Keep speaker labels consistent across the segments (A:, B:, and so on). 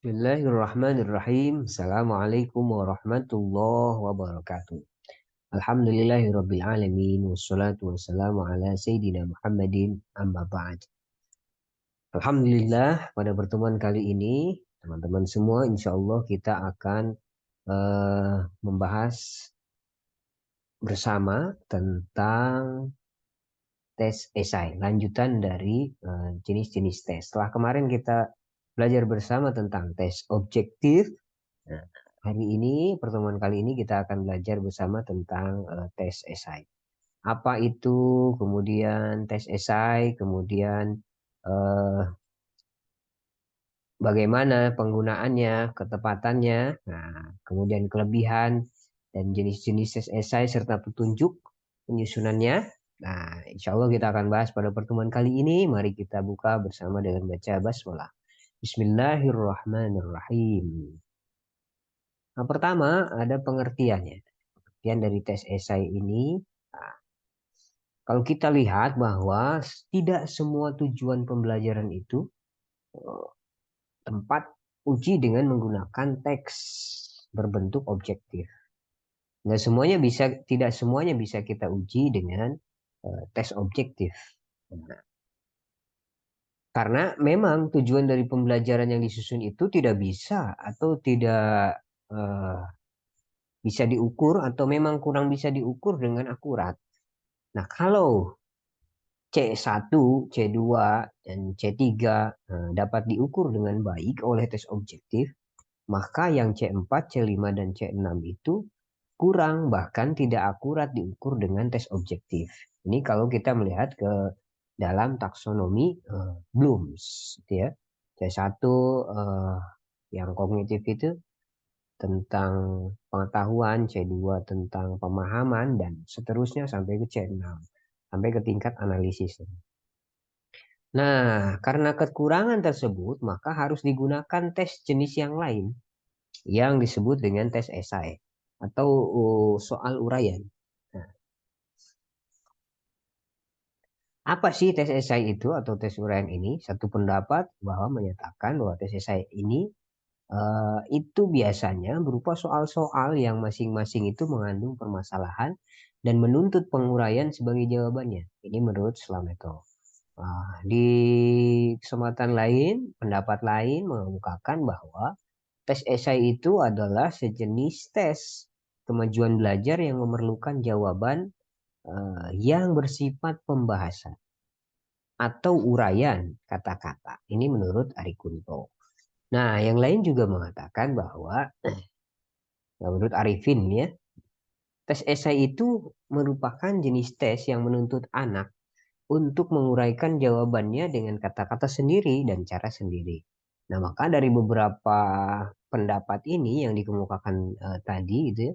A: Bismillahirrahmanirrahim. Assalamualaikum warahmatullahi wabarakatuh. Alhamdulillahirabbil alamin wassalatu wassalamu ala sayidina Muhammadin amma ba'd. Alhamdulillah, pada pertemuan kali ini teman-teman semua insya Allah kita akan membahas bersama tentang tes esai, lanjutan dari jenis-jenis tes. Setelah kemarin kita belajar bersama tentang tes objektif. Nah, hari ini, pertemuan kali ini kita akan belajar bersama tentang tes esai. Apa itu, kemudian tes esai, kemudian eh, bagaimana penggunaannya, ketepatannya, nah, kemudian kelebihan dan jenis-jenis tes esai serta petunjuk penyusunannya. Nah, insya Allah kita akan bahas pada pertemuan kali ini. Mari kita buka bersama dengan baca basmalah. Bismillahirrahmanirrahim. Nah, pertama ada pengertiannya. Pengertian dari tes esai ini, nah, kalau kita lihat bahwa tidak semua tujuan pembelajaran itu eh, tempat uji dengan menggunakan teks berbentuk objektif. Tidak semuanya bisa kita uji dengan tes objektif. Nah, karena memang tujuan dari pembelajaran yang disusun itu tidak bisa atau tidak eh, bisa diukur atau memang kurang bisa diukur dengan akurat. Nah, kalau C1, C2, dan C3 dapat diukur dengan baik oleh tes objektif, maka yang C4, C5, dan C6 itu kurang bahkan tidak akurat diukur dengan tes objektif. Ini kalau kita melihat ke dalam taksonomi Blooms, gitu ya. C1 yang kognitif itu tentang pengetahuan, C2 tentang pemahaman, dan seterusnya sampai ke C6, sampai ke tingkat analisis. Nah, karena kekurangan tersebut, maka harus digunakan tes jenis yang lain yang disebut dengan tes esai atau soal uraian. Nah, apa sih tes esai itu atau tes uraian ini? Satu pendapat bahwa menyatakan bahwa tes esai ini itu biasanya berupa soal-soal yang masing-masing itu mengandung permasalahan dan menuntut penguraian sebagai jawabannya. Ini menurut Slameto. Di kesempatan lain, pendapat lain mengemukakan bahwa tes esai itu adalah sejenis tes kemajuan belajar yang memerlukan jawaban yang bersifat pembahasan atau uraian kata-kata. Ini menurut Ari Kunto. Nah, yang lain juga mengatakan bahwa menurut Arifin ya, tes esai itu merupakan jenis tes yang menuntut anak untuk menguraikan jawabannya dengan kata-kata sendiri dan cara sendiri. Nah, maka dari beberapa pendapat ini yang dikemukakan tadi itu ya,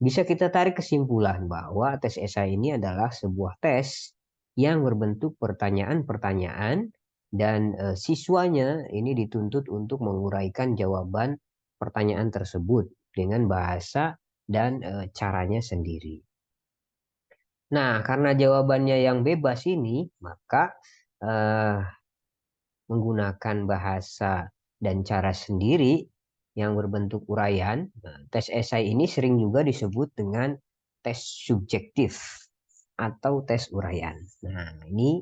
A: bisa kita tarik kesimpulan bahwa tes esai ini adalah sebuah tes yang berbentuk pertanyaan-pertanyaan dan siswanya ini dituntut untuk menguraikan jawaban pertanyaan tersebut dengan bahasa dan caranya sendiri. Nah, karena jawabannya yang bebas ini, maka eh, menggunakan bahasa dan cara sendiri yang berbentuk uraian, nah, tes esai ini sering juga disebut dengan tes subjektif atau tes uraian. Nah, ini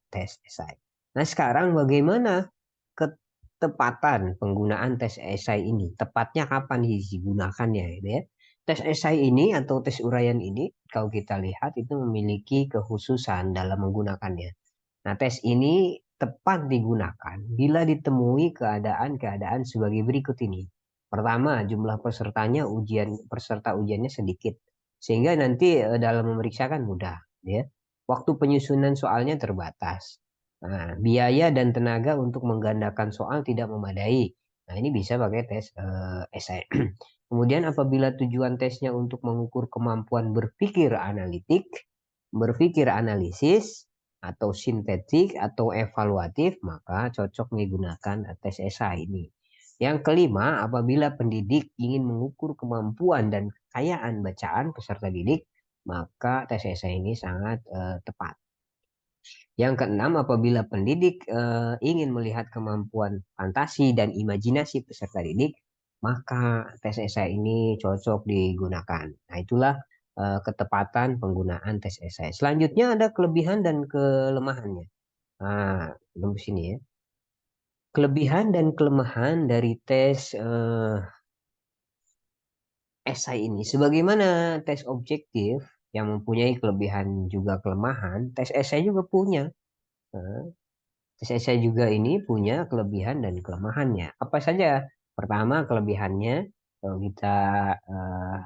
A: tes esai. Nah, sekarang bagaimana ketepatan penggunaan tes esai ini? Tepatnya kapan digunakannya, gitu ya? Tes esai ini atau tes uraian ini, kalau kita lihat itu memiliki kekhususan dalam menggunakannya. Nah, tes ini tepat digunakan bila ditemui keadaan-keadaan sebagai berikut ini. Pertama, jumlah peserta ujiannya sedikit, sehingga nanti dalam memeriksakan mudah, ya. Waktu penyusunan soalnya terbatas. Nah, biaya dan tenaga untuk menggandakan soal tidak memadai. Nah, ini bisa pakai tes esai. Kemudian apabila tujuan tesnya untuk mengukur kemampuan berpikir analitik, berpikir analisis, atau sintetik atau evaluatif, maka cocok digunakan tes esai ini. Yang kelima, apabila pendidik ingin mengukur kemampuan dan kekayaan bacaan peserta didik, maka tes esai ini sangat tepat. Yang keenam, apabila pendidik ingin melihat kemampuan fantasi dan imajinasi peserta didik, maka tes esai ini cocok digunakan. Nah, itulah ketepatan penggunaan tes esai. Selanjutnya ada kelebihan dan kelemahannya. Nah, belum sini ya. Kelebihan dan kelemahan dari tes esai ini. Sebagaimana tes objektif yang mempunyai kelebihan juga kelemahan, tes esai juga punya. Nah, tes esai juga ini punya kelebihan dan kelemahannya. Apa saja? Pertama, kelebihannya, kalau kita eh,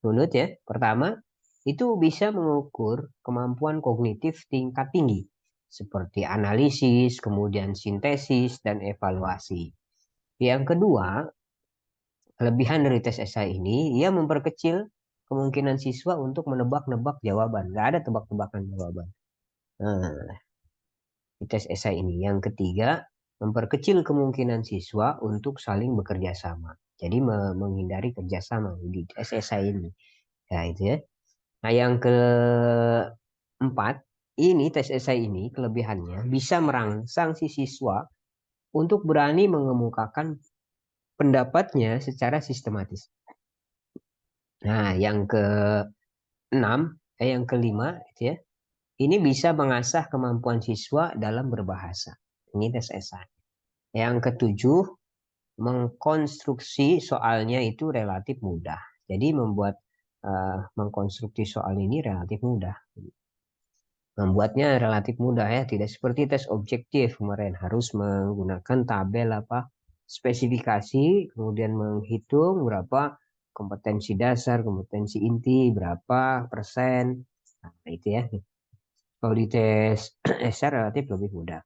A: runut ya. Pertama, itu bisa mengukur kemampuan kognitif tingkat tinggi, seperti analisis, kemudian sintesis, dan evaluasi. Yang kedua, kelebihan dari tes esai ini, ia memperkecil kemungkinan siswa untuk menebak-nebak jawaban. Nggak ada tebak-tebakan jawaban. Nah, di tes esai ini. Yang ketiga, memperkecil kemungkinan siswa untuk saling bekerja sama. Jadi menghindari kerjasama di tes esai ini. Nah, itu ya. Nah, yang keempat, ini tes esai ini kelebihannya bisa merangsang si siswa untuk berani mengemukakan pendapatnya secara sistematis. Nah, yang keenam, yang kelima, itu ya, ini bisa mengasah kemampuan siswa dalam berbahasa. Ini tes esai. Yang ketujuh, mengkonstruksi soalnya itu relatif mudah. Jadi membuat mengkonstruksi soal ini relatif mudah. Membuatnya relatif mudah ya, tidak seperti tes objektif kemarin harus menggunakan tabel apa spesifikasi, kemudian menghitung berapa kompetensi dasar, kompetensi inti, berapa persen. Nah, itu ya. Kalau di tes SR relatif lebih mudah.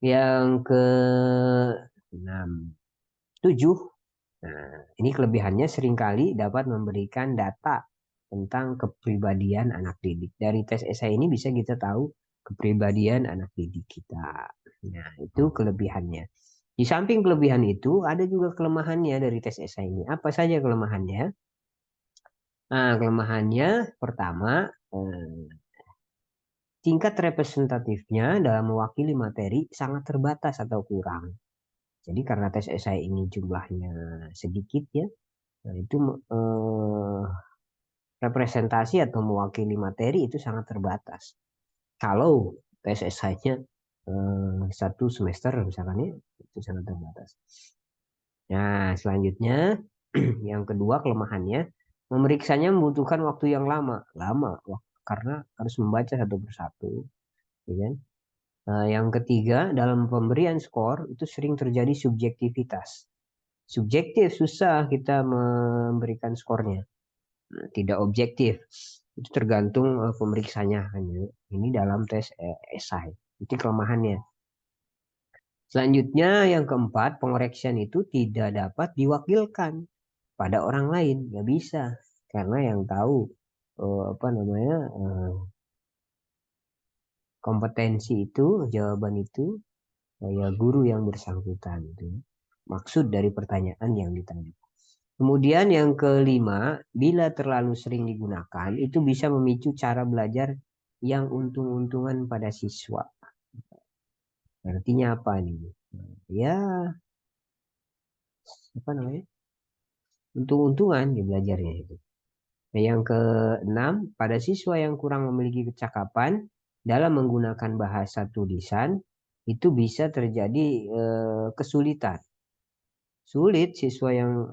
A: Yang ke 6, 7. Nah, ini kelebihannya seringkali dapat memberikan data tentang kepribadian anak didik. Dari tes esai ini bisa kita tahu kepribadian anak didik kita. Nah, itu kelebihannya. Di samping kelebihan itu, ada juga kelemahannya dari tes esai ini. Apa saja kelemahannya? Nah, kelemahannya pertama, tingkat representatifnya dalam mewakili materi sangat terbatas atau kurang. Jadi karena tes esai ini jumlahnya sedikit ya, nah itu representasi atau mewakili materi itu sangat terbatas. Kalau tes esainya satu semester misalkan ya, itu sangat terbatas. Nah, selanjutnya yang kedua kelemahannya, memeriksanya membutuhkan waktu yang lama, karena harus membaca satu persatu, ya kan? Nah, yang ketiga, dalam pemberian skor itu sering terjadi subjektivitas. Subjektif, susah kita memberikan skornya. Nah, tidak objektif. Itu tergantung pemeriksanya hanya. Ini dalam tes esai. Itu kelemahannya. Selanjutnya yang keempat, pengoreksian itu tidak dapat diwakilkan pada orang lain. Nggak bisa. Karena yang tahu apa namanya kompetensi itu, jawaban itu ya guru yang bersangkutan itu. Maksud dari pertanyaan yang ditanya. Kemudian yang kelima, bila terlalu sering digunakan, itu bisa memicu cara belajar yang untung-untungan pada siswa. Artinya apa nih? Ya, apa namanya? Untung-untungan di belajarnya itu. Nah, yang keenam, pada siswa yang kurang memiliki kecakapan dalam menggunakan bahasa tulisan, itu bisa terjadi kesulitan. Sulit siswa yang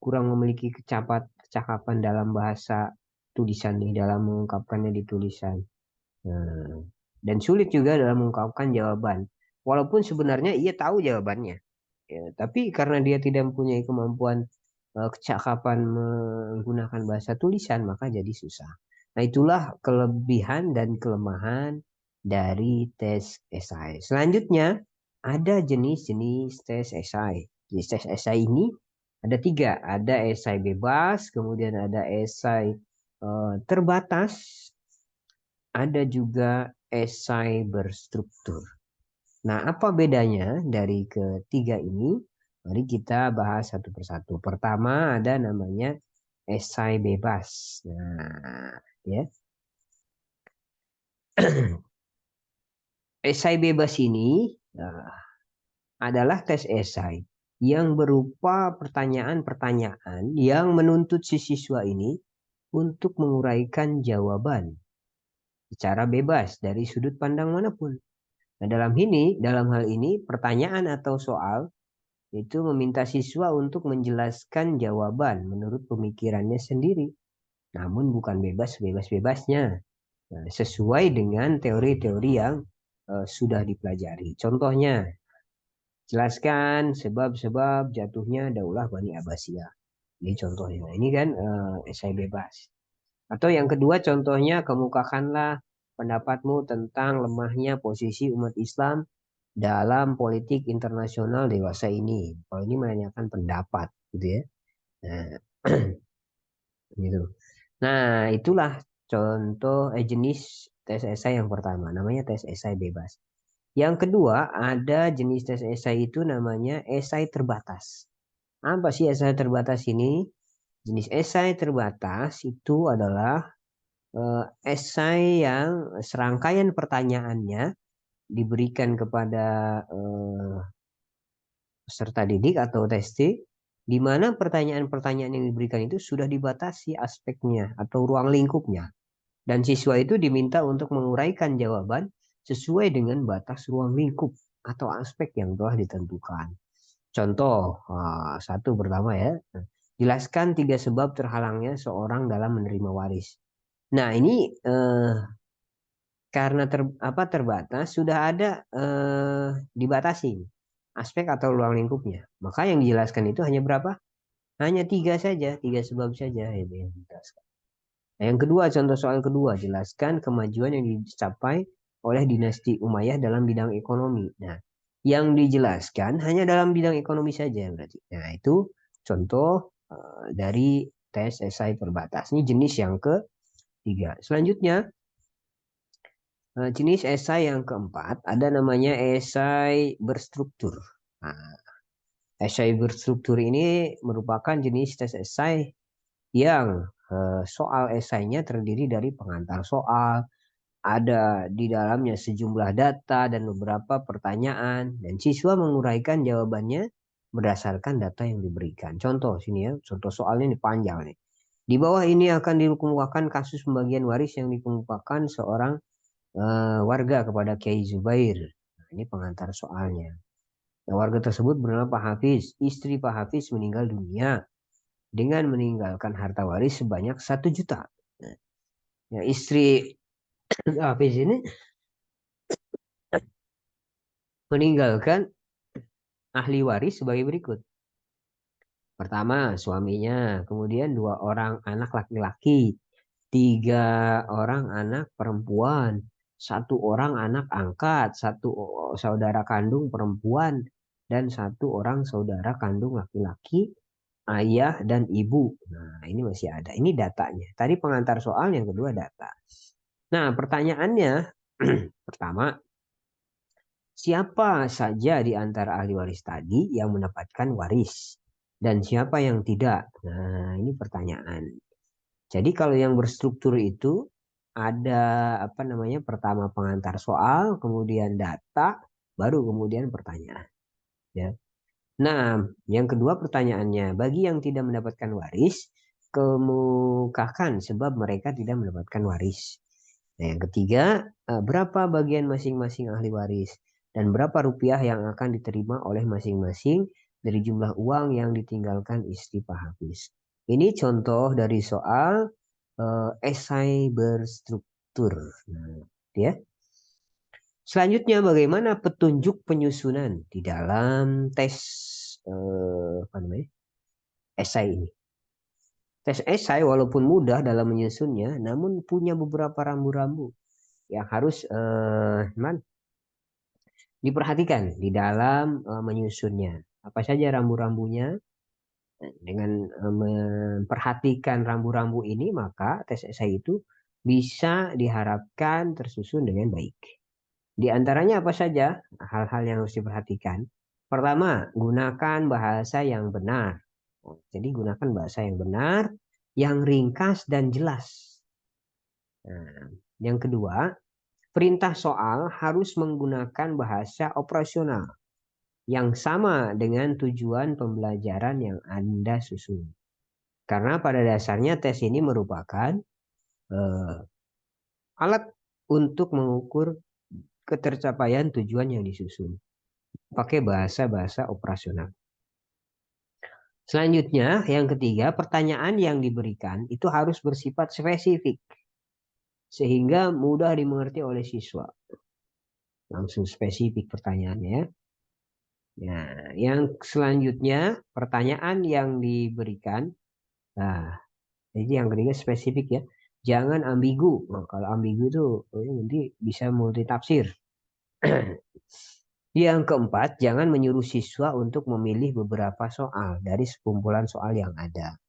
A: kurang memiliki kecakapan dalam bahasa tulisan nih, dalam mengungkapkannya di tulisan. Nah, dan sulit juga dalam mengungkapkan jawaban. Walaupun sebenarnya ia tahu jawabannya, ya, tapi karena dia tidak mempunyai kemampuan kecakapan menggunakan bahasa tulisan, maka jadi susah. Nah, itulah kelebihan dan kelemahan dari tes esai. Selanjutnya, ada jenis-jenis tes esai. Jenis tes esai ini ada tiga. Ada esai bebas, kemudian ada esai terbatas, ada juga esai berstruktur. Nah, apa bedanya dari ketiga ini? Mari kita bahas satu persatu. Pertama ada namanya esai bebas. Nah, ya. Esai bebas ini adalah tes esai yang berupa pertanyaan-pertanyaan yang menuntut si siswa ini untuk menguraikan jawaban secara bebas dari sudut pandang manapun. Nah, dalam hal ini pertanyaan atau soal itu meminta siswa untuk menjelaskan jawaban menurut pemikirannya sendiri, namun bukan bebas-bebasnya, sesuai dengan teori-teori yang sudah dipelajari. Contohnya, jelaskan sebab-sebab jatuhnya Daulah Bani Abbasiyah. Ini contohnya. Ini kan esai bebas. Atau yang kedua contohnya, kemukakanlah pendapatmu tentang lemahnya posisi umat Islam dalam politik internasional dewasa ini. Kalau ini menanyakan pendapat, gitu ya. Nah, gitu. Nah, itulah contoh jenis tes esai yang pertama, namanya tes esai bebas. Yang kedua, ada jenis tes esai itu namanya esai terbatas. Apa sih esai terbatas ini? Jenis esai terbatas itu adalah esai yang serangkaian pertanyaannya diberikan kepada peserta didik atau testi, di mana pertanyaan-pertanyaan yang diberikan itu sudah dibatasi aspeknya atau ruang lingkupnya. Dan siswa itu diminta untuk menguraikan jawaban sesuai dengan batas ruang lingkup atau aspek yang telah ditentukan. Contoh, satu pertama ya, jelaskan 3 sebab terhalangnya seorang dalam menerima waris. Nah ini karena terbatas sudah ada dibatasi aspek atau ruang lingkupnya. Maka yang dijelaskan itu hanya berapa? Hanya 3 saja, 3 sebab saja itu yang dijelaskan. Nah, yang kedua, contoh soal kedua, jelaskan kemajuan yang dicapai oleh dinasti Umayyah dalam bidang ekonomi. Nah, yang dijelaskan hanya dalam bidang ekonomi saja berarti. Nah, itu contoh dari tes esai terbatas. Ini jenis yang ketiga. Selanjutnya, jenis esai yang keempat ada namanya esai berstruktur. Nah, esai berstruktur ini merupakan jenis tes esai yang soal esainya terdiri dari pengantar soal, ada di dalamnya sejumlah data dan beberapa pertanyaan, dan siswa menguraikan jawabannya berdasarkan data yang diberikan. Contoh sini ya, contoh soalnya ini panjang nih. Di bawah ini akan dikemukakan kasus pembagian waris yang dikemukakan seorang warga kepada Kiai Zubair. Nah, ini pengantar soalnya. Nah, warga tersebut bernama Pak Hafiz. Istri Pak Hafiz meninggal dunia dengan meninggalkan harta waris sebanyak 1 juta. Nah, ya, istri Hafiz ini meninggalkan ahli waris sebagai berikut. Pertama, suaminya, kemudian 2 orang anak laki-laki, 3 orang anak perempuan, 1 orang anak angkat, 1 saudara kandung perempuan, dan 1 orang saudara kandung laki-laki, ayah dan ibu. Nah, ini masih ada. Ini datanya. Tadi pengantar soal, yang kedua data. Nah, pertanyaannya pertama, siapa saja di antara ahli waris tadi yang mendapatkan waris dan siapa yang tidak? Nah, ini pertanyaan. Jadi kalau yang berstruktur itu ada apa namanya? Pertama pengantar soal, kemudian data, baru kemudian pertanyaan, ya. Nah, yang kedua pertanyaannya, bagi yang tidak mendapatkan waris, kemukakan sebab mereka tidak mendapatkan waris. Nah, yang ketiga, berapa bagian masing-masing ahli waris dan berapa rupiah yang akan diterima oleh masing-masing dari jumlah uang yang ditinggalkan istri Pak Hafiz. Ini contoh dari soal esai berstruktur. Nah, ya. Selanjutnya, bagaimana petunjuk penyusunan di dalam tes apa namanya, esai ini? Tes esai walaupun mudah dalam menyusunnya, namun punya beberapa rambu-rambu yang harus diperhatikan di dalam menyusunnya. Apa saja rambu-rambunya? Dengan memperhatikan rambu-rambu ini, maka tes esai itu bisa diharapkan tersusun dengan baik. Di antaranya apa saja hal-hal yang harus diperhatikan? Pertama, gunakan bahasa yang benar. Jadi gunakan bahasa yang benar, yang ringkas dan jelas. Nah, yang kedua, Perintah soal harus menggunakan bahasa operasional yang sama dengan tujuan pembelajaran yang Anda susun. Karena pada dasarnya tes ini merupakan eh, alat untuk mengukur ketercapaian tujuan yang disusun. Pakai bahasa-bahasa operasional. Selanjutnya, yang ketiga, pertanyaan yang diberikan itu harus bersifat spesifik sehingga mudah dimengerti oleh siswa. Langsung spesifik pertanyaannya. Nah, yang selanjutnya, pertanyaan yang diberikan. Nah, jadi yang ketiga spesifik ya. Jangan ambigu. Nah, kalau ambigu itu nanti bisa multitafsir. Yang keempat, jangan menyuruh siswa untuk memilih beberapa soal dari sekumpulan soal yang ada.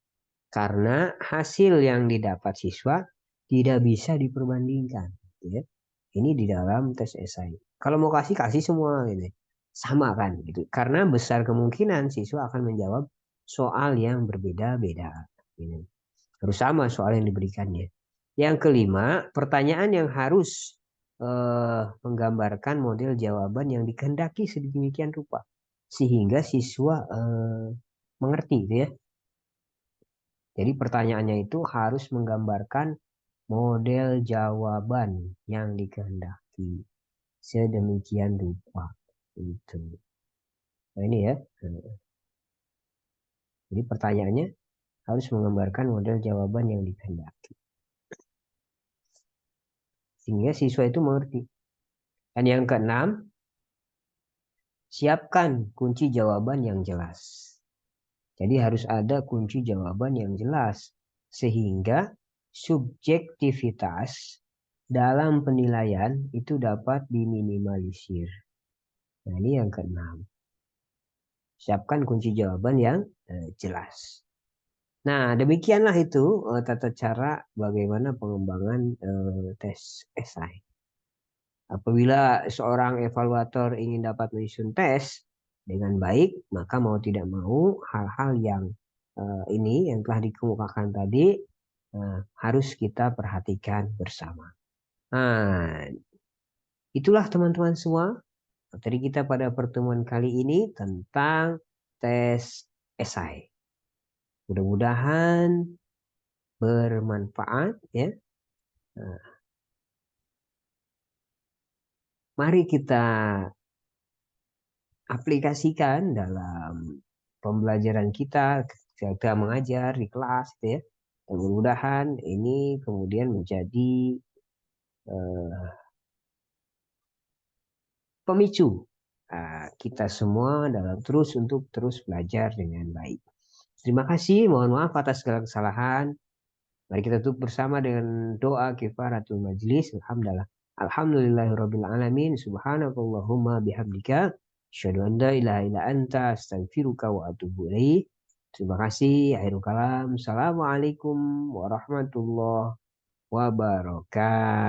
A: Karena hasil yang didapat siswa tidak bisa diperbandingkan. Ya. Ini di dalam tes esai. Kalau mau kasih, kasih semua. Gitu. Sama kan. Gitu. Karena besar kemungkinan siswa akan menjawab soal yang berbeda-beda. Gitu. Harus sama soal yang diberikannya. Yang kelima, pertanyaan yang harus menggambarkan model jawaban yang dikehendaki sedemikian rupa. Sehingga siswa mengerti gitu ya. Jadi pertanyaannya itu harus menggambarkan model jawaban yang dikehendaki sedemikian rupa. Itu. Nah ini ya. Jadi pertanyaannya harus menggambarkan model jawaban yang dikehendaki. Sehingga siswa itu mengerti. Dan yang keenam, siapkan kunci jawaban yang jelas. Jadi harus ada kunci jawaban yang jelas. Sehingga subjektivitas dalam penilaian itu dapat diminimalisir. Nah, ini yang keenam. Siapkan kunci jawaban yang jelas. Nah, demikianlah itu tata cara bagaimana pengembangan tes esai. Apabila seorang evaluator ingin dapat menyusun tes dengan baik, maka mau tidak mau hal-hal yang ini yang telah dikemukakan tadi harus kita perhatikan bersama. Nah, itulah teman-teman semua materi kita pada pertemuan kali ini tentang tes esai. Mudah-mudahan bermanfaat ya. Nah, mari kita aplikasikan dalam pembelajaran kita mengajar di kelas gitu ya. Dan mudah-mudahan ini kemudian menjadi eh, pemicu kita semua dalam untuk terus belajar dengan baik. Terima kasih, mohon maaf atas segala kesalahan. Mari kita tutup bersama dengan doa kifaratul majlis. Alhamdulillah. Alhamdulillahirabbil alamin. Subhanakallahumma bihamdika asyhadu an la ilaha illa anta astaghfiruka wa atubu ilaik. Terima kasih. Akhirul kalam. Assalamualaikum warahmatullahi wabarakatuh.